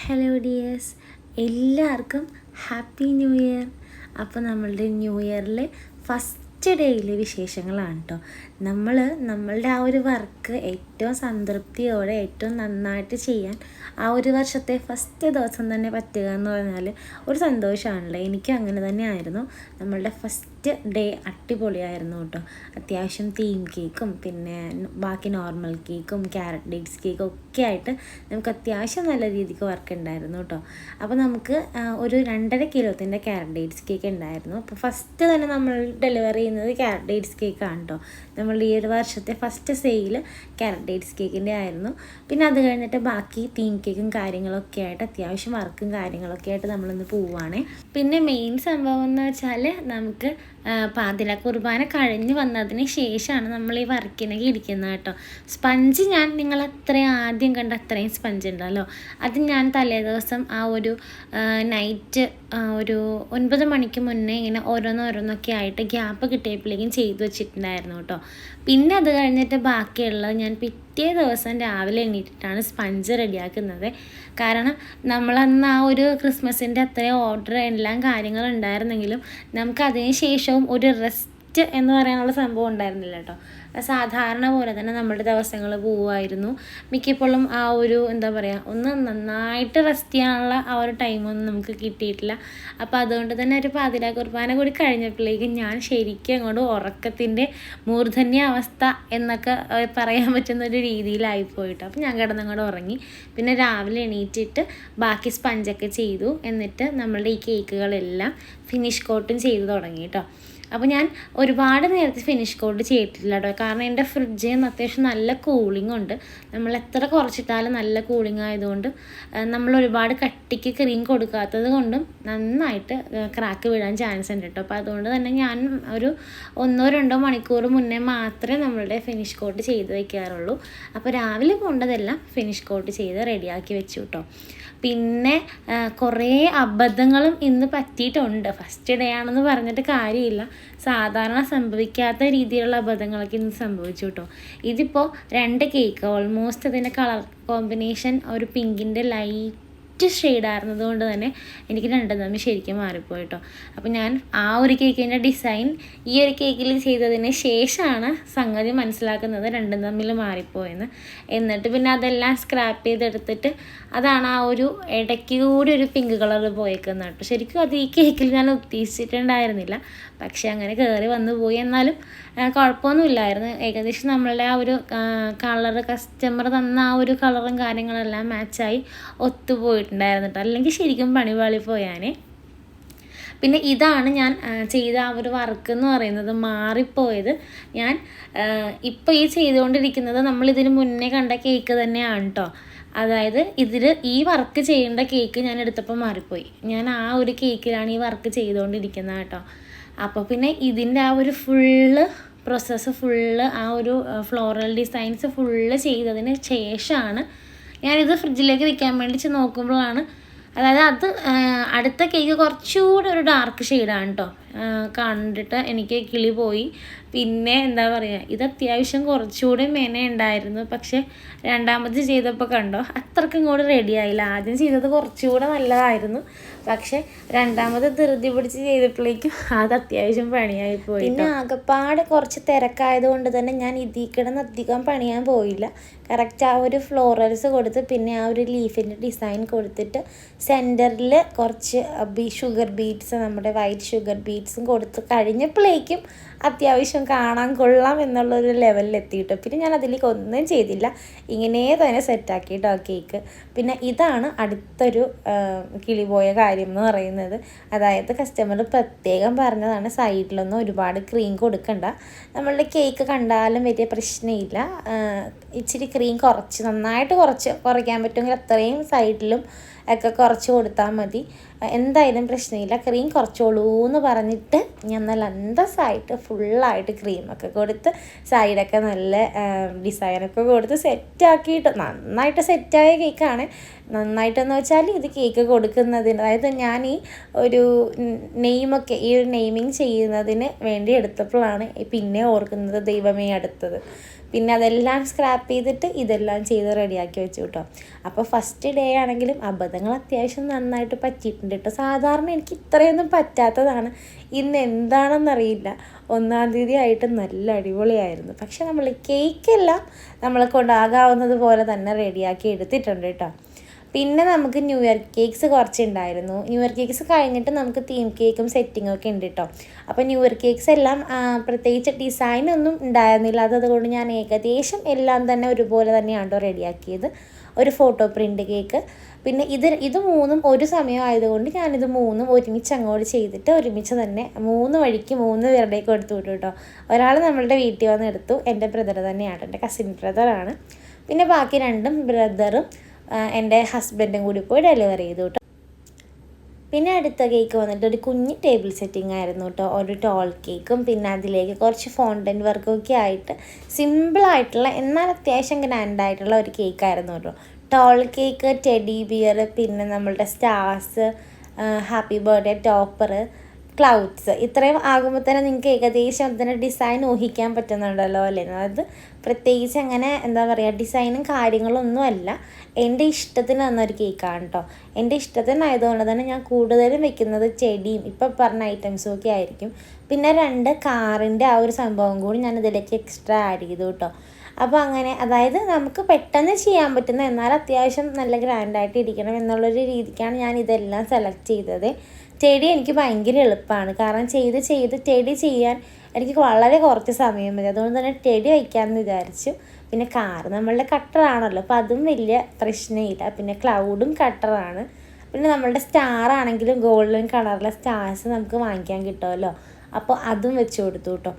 Hello dears, എല്ലാവർക്കും happy new year. അപ്പോൾ നമ്മളുടെ ന്യൂ ഇയറിൽ ഫസ്റ്റ് ഡേയിലെ വിശേഷങ്ങളാണ് കേട്ടോ. നമ്മളുടെ ആ ഒരു വർക്ക് ഏറ്റവും സംതൃപ്തിയോടെ ഏറ്റവും നന്നായിട്ട് ചെയ്യാൻ ആ ഒരു വർഷത്തെ ഫസ്റ്റ് ദിവസം തന്നെ പറ്റുക എന്ന് പറഞ്ഞാൽ ഒരു സന്തോഷമാണല്ലോ. എനിക്കും അങ്ങനെ തന്നെ ആയിരുന്നു. നമ്മളുടെ ഫസ്റ്റ് ഡേ അടിപൊളിയായിരുന്നു കേട്ടോ. അത്യാവശ്യം തീം കേക്കും പിന്നെ ബാക്കി നോർമൽ കേക്കും ക്യാരറ്റ് ഡേറ്റ്സ് കേക്കും ഒക്കെ ആയിട്ട് നമുക്ക് അത്യാവശ്യം നല്ല രീതിക്ക് വർക്ക് ഉണ്ടായിരുന്നു കേട്ടോ. അപ്പോൾ നമുക്ക് ഒരു 2.5 കിലോത്തിൻ്റെ ക്യാരറ്റ് ഡേറ്റ്സ് കേക്ക് ഉണ്ടായിരുന്നു. അപ്പോൾ ഫസ്റ്റ് തന്നെ നമ്മൾ ഡെലിവറി ചെയ്യുന്നത് ക്യാരറ്റ് ഡേറ്റ്സ് കേക്കാണ് കേട്ടോ. നമ്മളുടെ ഈ ഒരു വർഷത്തെ ഫസ്റ്റ് സെയിൽ ക്യാരറ്റ് ഡേറ്റ്സ് കേക്കിൻ്റെ ആയിരുന്നു. പിന്നെ അത് കഴിഞ്ഞിട്ട് ബാക്കി തീം കേക്കും കാര്യങ്ങളൊക്കെ ആയിട്ട് അത്യാവശ്യം വർക്കും കാര്യങ്ങളൊക്കെ ആയിട്ട് നമ്മളിന്ന് പോവുകയാണ്. പിന്നെ മെയിൻ സംഭവം എന്ന് വെച്ചാൽ നമുക്ക് പാതിര കുർബാന കഴിഞ്ഞ് വന്നതിന് ശേഷമാണ് നമ്മൾ ഈ വർക്കിനൊക്കെ ഇരിക്കുന്നത് കേട്ടോ. സ്പഞ്ച് ഞാൻ നിങ്ങൾ അത്രയും ആദ്യം കണ്ട അത്രയും സ്പഞ്ച് ഉണ്ടല്ലോ, അത് ഞാൻ തലേ ദിവസം ആ ഒരു നൈറ്റ് ഒരു 9 മണിക്ക് മുന്നേ ഇങ്ങനെ ഓരോന്നോരോന്നൊക്കെ ആയിട്ട് ഗ്യാപ്പ് കിട്ടിയപ്പോഴേക്കും ചെയ്തു വെച്ചിട്ടുണ്ടായിരുന്നു കേട്ടോ. പിന്നെ അത് കഴിഞ്ഞിട്ട് ബാക്കിയുള്ളത് ഞാൻ പിറ്റേ ദിവസം രാവിലെ എണീറ്റിട്ടാണ് സ്പഞ്ച് റെഡിയാക്കുന്നത്. കാരണം നമ്മളന്ന് ആ ഒരു ക്രിസ്മസിൻ്റെ അത്രയും ഓർഡർ എല്ലാം കാര്യങ്ങളുണ്ടായിരുന്നെങ്കിലും നമുക്ക് അതിന് ശേഷവും ഒരു റെസ്റ്റ് എന്ന് പറയാനുള്ള സംഭവം ഉണ്ടായിരുന്നില്ല കേട്ടോ. സാധാരണ പോലെ തന്നെ നമ്മുടെ ദിവസങ്ങൾ പോവുമായിരുന്നു. മിക്കപ്പോഴും ആ ഒരു എന്താ പറയുക, ഒന്ന് നന്നായിട്ട് റെസ്റ്റ് ചെയ്യാനുള്ള ആ ഒരു ടൈമൊന്നും നമുക്ക് കിട്ടിയിട്ടില്ല. അപ്പോൾ അതുകൊണ്ട് തന്നെ ഒരു പാതിരാ കുർബാന കൂടി കഴിഞ്ഞപ്പോഴേക്കും ഞാൻ ശരിക്കും അങ്ങോട്ട് ഉറക്കത്തിൻ്റെ മൂർധന്യ അവസ്ഥ എന്നൊക്കെ പറയാൻ പറ്റുന്നൊരു രീതിയിലായിപ്പോയിട്ടോ. അപ്പോൾ ഞാൻ കിടന്നങ്ങോട്ട് ഉറങ്ങി. പിന്നെ രാവിലെ എണീറ്റിട്ട് ബാക്കി സ്പഞ്ചൊക്കെ ചെയ്തു. എന്നിട്ട് നമ്മളുടെ ഈ കേക്കുകളെല്ലാം ഫിനിഷ് കോട്ടും ചെയ്ത് തുടങ്ങി കേട്ടോ. അപ്പോൾ ഞാൻ ഒരുപാട് നേരത്തെ ഫിനിഷ് കോട്ട് ചെയ്തിട്ടില്ല കേട്ടോ. കാരണം എൻ്റെ ഫ്രിഡ്ജിൽ നിന്ന് അത്യാവശ്യം നല്ല കൂളിംഗ് ഉണ്ട്. നമ്മൾ എത്ര കുറച്ചിട്ടാലും നല്ല കൂളിംഗ് ആയതുകൊണ്ട് നമ്മൾ ഒരുപാട് കട്ടിക്ക് ക്രീം കൊടുക്കാത്തത് കൊണ്ടും നന്നായിട്ട് ക്രാക്ക് വീഴാൻ ചാൻസ് ഉണ്ട് കേട്ടോ. അപ്പോൾ അതുകൊണ്ട് തന്നെ ഞാൻ ഒരു 1-2 മണിക്കൂർ മുന്നേ മാത്രമേ നമ്മളുടെ ഫിനിഷ് കോട്ട് ചെയ്ത് വയ്ക്കാറുള്ളൂ. അപ്പോൾ രാവിലെ പോകേണ്ടതെല്ലാം ഫിനിഷ് കോട്ട് ചെയ്ത് റെഡിയാക്കി വെച്ചു കേട്ടോ. പിന്നെ കുറേ അബദ്ധങ്ങളും ഇന്ന് പറ്റിയിട്ടുണ്ട്. ഫസ്റ്റ് ഡേ ആണെന്ന് പറഞ്ഞിട്ട് കാര്യമില്ല, സാധാരണ സംഭവിക്കാത്ത രീതിയിലുള്ള അബദ്ധങ്ങളൊക്കെ ഇന്ന് സംഭവിച്ചു കേട്ടോ. ഇതിപ്പോൾ 2 കേക്ക് ഓൾമോസ്റ്റ് അതിൻ്റെ കളർ കോമ്പിനേഷൻ ഒരു പിങ്കിൻ്റെ ലൈറ്റ് ഷെയ്ഡായിരുന്നത് കൊണ്ട് തന്നെ എനിക്ക് രണ്ടും തമ്മിൽ ശരിക്കും മാറിപ്പോയി കേട്ടോ. അപ്പോൾ ഞാൻ ആ ഒരു കേക്കിൻ്റെ ഡിസൈൻ ഈ ഒരു കേക്കിൽ ചെയ്തതിന് ശേഷമാണ് സംഗതി മനസ്സിലാക്കുന്നത് രണ്ടും തമ്മിൽ മാറിപ്പോയെന്ന്. എന്നിട്ട് പിന്നെ അതെല്ലാം സ്ക്രാപ്പ് ചെയ്തെടുത്തിട്ട് അതാണ് ആ ഒരു ഇടയ്ക്ക് കൂടി ഒരു പിങ്ക് കളർ പോയേക്കുന്നത് കേട്ടോ. ശരിക്കും അത് ഈ കേക്കിൽ ഞാൻ ഉദ്ദേശിച്ചിട്ടുണ്ടായിരുന്നില്ല, പക്ഷെ അങ്ങനെ കയറി വന്നു പോയി. എന്നാലും കുഴപ്പമൊന്നുമില്ലായിരുന്നു. ഏകദേശം നമ്മളുടെ ആ ഒരു കളറ് കസ്റ്റമർ തന്ന ആ ഒരു കളറും കാര്യങ്ങളെല്ലാം മാച്ചായി ഒത്തുപോയിട്ടുണ്ടായിരുന്നു കേട്ടോ. അല്ലെങ്കിൽ ശരിക്കും പണിപാളി പോയാനേ. പിന്നെ ഇതാണ് ഞാൻ ചെയ്ത ആ ഒരു വർക്ക് എന്ന് പറയുന്നത് മാറിപ്പോയത്. ഞാൻ ഇപ്പോൾ ഈ ചെയ്തുകൊണ്ടിരിക്കുന്നത് നമ്മളിതിന് മുന്നേ കണ്ട കേക്ക് തന്നെയാണ് കേട്ടോ. അതായത് ഈ വർക്ക് ചെയ്യേണ്ട കേക്ക് ഞാൻ എടുത്തപ്പോൾ മാറിപ്പോയി. ഞാൻ ആ ഒരു കേക്കിലാണ് ഈ വർക്ക് ചെയ്തുകൊണ്ടിരിക്കുന്നത് കേട്ടോ. അപ്പോൾ പിന്നെ ഇതിൻ്റെ ആ ഒരു പ്രോസസ്സ് ആ ഒരു ഫ്ലോറൽ ഡിസൈൻസ് ചെയ്തതിന് ശേഷമാണ് ഞാനിത് ഫ്രിഡ്ജിലേക്ക് വെക്കാൻ വേണ്ടി നോക്കുമ്പോഴാണ്, അതായത് അടുത്ത കേക്ക് കുറച്ചുകൂടെ ഒരു ഡാർക്ക് ഷെയ്ഡാണ് കേട്ടോ. കണ്ടിട്ട് എനിക്ക് കിളി പോയി. പിന്നെ എന്താ പറയുക, ഇത് അത്യാവശ്യം കുറച്ചുകൂടെ ഉണ്ടായിരുന്നു. പക്ഷെ രണ്ടാമത് ചെയ്തപ്പോൾ കണ്ടോ അത്രക്കും ഇങ്ങോട്ട് റെഡി ആയില്ല. ആദ്യം ചെയ്തത് കുറച്ചുകൂടെ നല്ലതായിരുന്നു, പക്ഷെ രണ്ടാമത് ധൃതി പിടിച്ച് ചെയ്തപ്പോഴേക്കും അത് അത്യാവശ്യം പണിയായി പോയി. പിന്നെ ആകെപ്പാട് കുറച്ച് തിരക്കായത് കൊണ്ട് തന്നെ ഞാൻ ഇതിൽ കിടന്ന് അധികം പണിയാൻ പോയില്ല. കറക്റ്റ് ആ ഒരു ഫ്ലോറൽസ് കൊടുത്ത് പിന്നെ ആ ഒരു ലീഫിൻ്റെ ഡിസൈൻ കൊടുത്തിട്ട് സെൻറ്ററിൽ കുറച്ച് ഷുഗർ ബീഡ്സ്, നമ്മുടെ വൈറ്റ് ഷുഗർ ബീഡ്സും കൊടുത്ത് കഴിഞ്ഞപ്പോഴേക്കും അത്യാവശ്യം കാണാൻ കൊള്ളാം എന്നുള്ളൊരു ലെവലിൽ എത്തിയിട്ട് പിന്നെ ഞാൻ അതിലേക്ക് ഒന്നും ചെയ്തില്ല, ഇങ്ങനെ തന്നെ സെറ്റാക്കിയിട്ടോ ആ കേക്ക്. പിന്നെ ഇതാണ് അടുത്തൊരു കിളിപോയ കാര്യം എന്ന് പറയുന്നത്. അതായത് കസ്റ്റമർ പ്രത്യേകം പറഞ്ഞതാണ് സൈഡിലൊന്നും ഒരുപാട് ക്രീം കൊടുക്കണ്ട, നമ്മളുടെ കേക്ക് കണ്ടാലും വലിയ പ്രശ്നമില്ല, ഇച്ചിരി ക്രീം നന്നായിട്ട് കുറയ്ക്കാൻ പറ്റുമെങ്കിൽ അത്രയും സൈഡിലും ഒക്കെ കുറച്ച് കൊടുത്താൽ മതി, എന്തായാലും പ്രശ്നമില്ല, ക്രീം കുറച്ചോളൂ എന്ന് പറഞ്ഞിട്ട് ഞാൻ നല്ല അന്തസ്സായിട്ട് ഫുള്ളായിട്ട് ക്രീമൊക്കെ കൊടുത്ത് സൈഡൊക്കെ നല്ല ഡിസൈനൊക്കെ കൊടുത്ത് സെറ്റാക്കിയിട്ട് നന്നായിട്ട് സെറ്റായ കേക്കാണ്. നന്നായിട്ടെന്ന് വെച്ചാൽ ഇത് കേക്ക് കൊടുക്കുന്നതിന്, അതായത് ഞാൻ ഈ ഒരു നെയിമിങ് ചെയ്യുന്നതിന് വേണ്ടി എടുത്തപ്പോഴാണ് പിന്നെ ഓർക്കുന്നത് ദൈവമേ അടുത്തത്. പിന്നെ അതെല്ലാം സ്ക്രാപ്പ് ചെയ്തിട്ട് ഇതെല്ലാം ചെയ്ത് റെഡിയാക്കി വെച്ചു കേട്ടോ. അപ്പോൾ ഫസ്റ്റ് ഡേ ആണെങ്കിലും അബദ്ധങ്ങൾ അത്യാവശ്യം നന്നായിട്ട് പറ്റിയിട്ടുണ്ട് കേട്ടോ. സാധാരണ എനിക്ക് ഇത്രയൊന്നും പറ്റാത്തതാണ്. ഇന്ന് എന്താണെന്നറിയില്ല, 1-ാം തീയതി ആയിട്ട് നല്ല അടിപൊളിയായിരുന്നു. പക്ഷെ നമ്മൾ കേക്കെല്ലാം നമ്മളെ കൊണ്ടാകാവുന്നത് പോലെ തന്നെ റെഡിയാക്കി എടുത്തിട്ടുണ്ട് കേട്ടോ. പിന്നെ നമുക്ക് ന്യൂ ഇയർ കേക്ക്സ് കുറച്ചുണ്ടായിരുന്നു. ന്യൂ ഇയർ കേക്ക്സ് കഴിഞ്ഞിട്ട് നമുക്ക് തീം കേക്കും സെറ്റിങ്ങും ഒക്കെ ഉണ്ട് കേട്ടോ. അപ്പോൾ ന്യൂ ഇയർ കേക്ക്സ് എല്ലാം പ്രത്യേകിച്ച് ഡിസൈനൊന്നും ഉണ്ടായിരുന്നില്ല. അതുകൊണ്ട് ഞാൻ ഏകദേശം എല്ലാം തന്നെ ഒരുപോലെ തന്നെയാണ് കേട്ടോ റെഡിയാക്കിയത്. ഒരു ഫോട്ടോ പ്രിൻ്റ് കേക്ക്, പിന്നെ ഇത് മൂന്നും ഒരു സമയം ആയതുകൊണ്ട് ഞാനിത് മൂന്നും ഒരുമിച്ച് അങ്ങോട്ട് ചെയ്തിട്ട് ഒരുമിച്ച് തന്നെ 3 വഴിക്ക് 3 പേരുടേക്ക് എടുത്തു വിട്ടു കേട്ടോ. ഒരാൾ നമ്മളുടെ വീട്ടിൽ വന്ന് എടുത്തു, എൻ്റെ ബ്രദർ തന്നെയാണ്, എൻ്റെ കസിൻ ബ്രദറാണ്. പിന്നെ ബാക്കി 2 ബ്രദറും എൻ്റെ ഹസ്ബൻഡും കൂടി പോയി ഡെലിവറി ചെയ്തു കേട്ടോ. പിന്നെ അടുത്ത കേക്ക് വന്നിട്ട് ഒരു കുഞ്ഞ് ടേബിൾ സെറ്റിംഗ് ആയിരുന്നു കേട്ടോ. ഒരു ടോൾ കേക്കും പിന്നെ അതിലേക്ക് കുറച്ച് ഫോണ്ടൻറ്റ് വർക്കൊക്കെ ആയിട്ട് സിമ്പിളായിട്ടുള്ള എന്നാൽ അത്യാവശ്യം ഗ്രാൻഡായിട്ടുള്ള ഒരു കേക്കായിരുന്നു കേട്ടോ. ടോൾ കേക്ക്, ടെഡി ബിയർ, പിന്നെ നമ്മളുടെ stars, happy birthday topper, clouds, ഇത്രയും ആകുമ്പോൾ തന്നെ നിങ്ങൾക്ക് ഏകദേശം അതിൻ്റെ ഡിസൈൻ ഊഹിക്കാൻ പറ്റുന്നുണ്ടല്ലോ അല്ലേ. അത് പ്രത്യേകിച്ച് അങ്ങനെ എന്താ പറയുക, ഡിസൈനും കാര്യങ്ങളൊന്നും അല്ല, എൻ്റെ ഇഷ്ടത്തിന് തന്നൊരു കേക്കാണ് കേട്ടോ. എൻ്റെ ഇഷ്ടത്തിനായതുകൊണ്ട് തന്നെ ഞാൻ കൂടുതലും വെക്കുന്നത് ചെടിയും ഇപ്പം പറഞ്ഞ ഐറ്റംസും ഒക്കെ ആയിരിക്കും. പിന്നെ 2 കാറിൻ്റെ ആ ഒരു സംഭവം കൂടി ഞാൻ ഇതിലേക്ക് എക്സ്ട്രാ ആഡ് ചെയ്തു കേട്ടോ. അപ്പോൾ അങ്ങനെ, അതായത് നമുക്ക് പെട്ടെന്ന് ചെയ്യാൻ പറ്റുന്ന എന്നാൽ അത്യാവശ്യം നല്ല ഗ്രാൻഡായിട്ട് ഇരിക്കണം എന്നുള്ളൊരു രീതിക്കാണ് ഞാൻ ഇതെല്ലാം സെലക്ട് ചെയ്തത്. ചെടി എനിക്ക് ഭയങ്കര എളുപ്പമാണ്, കാരണം ചെടി ചെയ്യാൻ എനിക്ക് വളരെ കുറച്ച് സമയം മതി. അതുകൊണ്ട് തന്നെ ചെടി വയ്ക്കാമെന്ന് വിചാരിച്ചു. പിന്നെ കാറ് നമ്മളുടെ കട്ടറാണല്ലോ, അപ്പോൾ അതും വലിയ പ്രശ്നമില്ല. പിന്നെ ക്ലൗഡും കട്ടറാണ്. പിന്നെ നമ്മളുടെ സ്റ്റാർ ആണെങ്കിലും ഗോൾഡൻ കളറിലെ സ്റ്റാർസ് നമുക്ക് വാങ്ങിക്കാൻ കിട്ടുമല്ലോ, അപ്പോൾ അതും വെച്ച് കൊടുത്തു കേട്ടോ.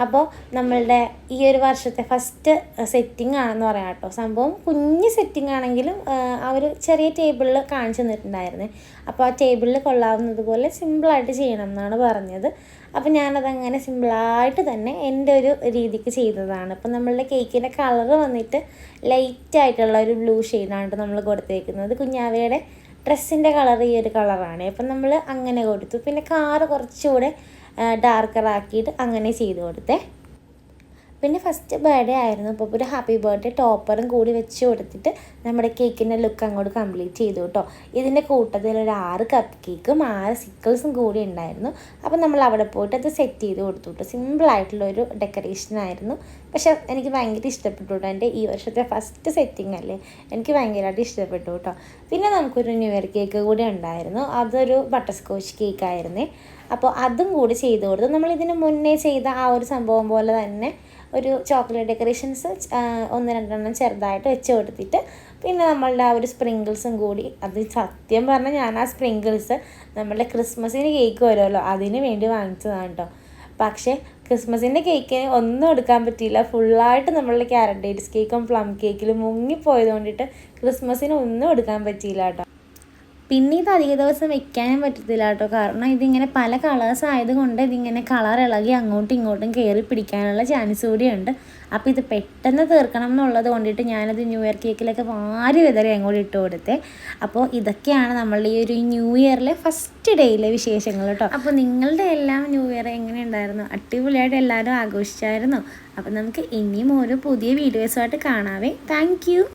അപ്പോൾ നമ്മളുടെ ഈ ഒരു വർഷത്തെ ഫസ്റ്റ് സെറ്റിംഗ് ആണെന്ന് പറയാം കേട്ടോ. സംഭവം കുഞ്ഞ് സെറ്റിംഗ് ആണെങ്കിലും ആ ഒരു ചെറിയ ടേബിളിൽ കാണിച്ചു തന്നിട്ടുണ്ടായിരുന്നേ. അപ്പോൾ ആ ടേബിളിൽ കൊള്ളാവുന്നത് പോലെ സിമ്പിളായിട്ട് ചെയ്യണം എന്നാണ് പറഞ്ഞത്. അപ്പോൾ ഞാനതങ്ങനെ സിമ്പിളായിട്ട് തന്നെ എൻ്റെ ഒരു രീതിക്ക് ചെയ്തതാണ്. അപ്പോൾ നമ്മളുടെ കേക്കിൻ്റെ കളറ് വന്നിട്ട് ലൈറ്റായിട്ടുള്ള ഒരു ബ്ലൂ ഷെയ്ഡാണ് നമ്മൾ കൊടുത്തേക്കുന്നത്. കുഞ്ഞാവയുടെ ഡ്രസ്സിൻ്റെ കളർ ഈ ഒരു കളറാണ്. അപ്പം നമ്മൾ അങ്ങനെ കൊടുത്തു. പിന്നെ കാറ് കുറച്ചുകൂടെ ഡാർക്കറാക്കിയിട്ട് അങ്ങനെ ചെയ്ത് കൊടുത്തേ. പിന്നെ ഫസ്റ്റ് ബർത്ത്ഡേ ആയിരുന്നു, അപ്പോൾ ഒരു ഹാപ്പി ബർത്ത്ഡേ ടോപ്പറും കൂടി വെച്ച് കൊടുത്തിട്ട് നമ്മുടെ കേക്കിൻ്റെ ലുക്ക് അങ്ങോട്ട് കംപ്ലീറ്റ് ചെയ്തു കേട്ടോ. ഇതിൻ്റെ കൂട്ടത്തിൽ ഒരു 6 കപ്പ് കേക്കും 6 സിക്കിൾസും കൂടി ഉണ്ടായിരുന്നു. അപ്പോൾ നമ്മൾ അവിടെ പോയിട്ട് അത് സെറ്റ് ചെയ്ത് കൊടുത്തു കേട്ടോ. സിമ്പിളായിട്ടുള്ളൊരു ഡെക്കറേഷനായിരുന്നു. പക്ഷേ എനിക്ക് ഭയങ്കര ഇഷ്ടപ്പെട്ടു കേട്ടോ. എൻ്റെ ഈ വർഷത്തെ ഫസ്റ്റ് സെറ്റിംഗ് അല്ലേ, എനിക്ക് ഭയങ്കരമായിട്ട് ഇഷ്ടപ്പെട്ടു കേട്ടോ. പിന്നെ നമുക്കൊരു ന്യൂ ഇയർ കേക്ക് കൂടി ഉണ്ടായിരുന്നു. അതൊരു ബട്ടർ സ്കോച്ച് കേക്കായിരുന്നേ. അപ്പോൾ അതും കൂടി ചെയ്ത് കൊടുത്തു. നമ്മളിതിന് മുന്നേ ചെയ്ത ആ ഒരു സംഭവം പോലെ തന്നെ ഒരു ചോക്ലേറ്റ് ഡെക്കറേഷൻസ് 1-2 ചെറുതായിട്ട് വെച്ച് കൊടുത്തിട്ട് പിന്നെ നമ്മളുടെ ആ ഒരു സ്പ്രിങ്കിൾസും കൂടി, അത് സത്യം പറഞ്ഞാൽ ഞാൻ ആ സ്പ്രിങ്കിൾസ് നമ്മളുടെ ക്രിസ്മസിന് കേക്ക് വരുമല്ലോ അതിന് വേണ്ടി വാങ്ങിച്ചതാണ് കേട്ടോ. പക്ഷേ ക്രിസ്മസിൻ്റെ കേക്കിന് ഒന്നും എടുക്കാൻ പറ്റിയില്ല. ഫുള്ളായിട്ട് നമ്മളുടെ ക്യാരറ്റ് ഡേറ്റ്സ് കേക്കും പ്ലം കേക്കിലും മുങ്ങിപ്പോയത് കൊണ്ടിട്ട് ക്രിസ്മസിന് ഒന്നും എടുക്കാൻ പറ്റിയില്ല കേട്ടോ. പിന്നെ ഇത് അധിക ദിവസം വെക്കാനും പറ്റത്തില്ല കേട്ടോ, കാരണം ഇതിങ്ങനെ പല കളേഴ്സ് ആയതുകൊണ്ട് ഇതിങ്ങനെ കളർ ഇളകി അങ്ങോട്ടും ഇങ്ങോട്ടും കയറി പിടിക്കാനുള്ള ചാൻസ് കൂടിയുണ്ട്. അപ്പോൾ ഇത് പെട്ടെന്ന് തീർക്കണം എന്നുള്ളത് കൊണ്ടിട്ട് ഞാനത് ന്യൂ ഇയർ കേക്കിലൊക്കെ വാരി വിതറി അങ്ങോട്ട് ഇട്ട് കൊടുത്തേ. അപ്പോൾ ഇതൊക്കെയാണ് നമ്മളുടെ ഈ ഒരു ന്യൂ ഇയറിലെ ഫസ്റ്റ് ഡേയിലെ വിശേഷങ്ങൾ കേട്ടോ. അപ്പോൾ നിങ്ങളുടെ എല്ലാം ന്യൂ ഇയർ എങ്ങനെ ഉണ്ടായിരുന്നു? അടിപൊളിയായിട്ട് എല്ലാവരും ആഘോഷിച്ചായിരുന്നു. അപ്പോൾ നമുക്ക് ഇനിയും ഓരോ പുതിയ വീഡിയോസുമായിട്ട് കാണാവേ. താങ്ക്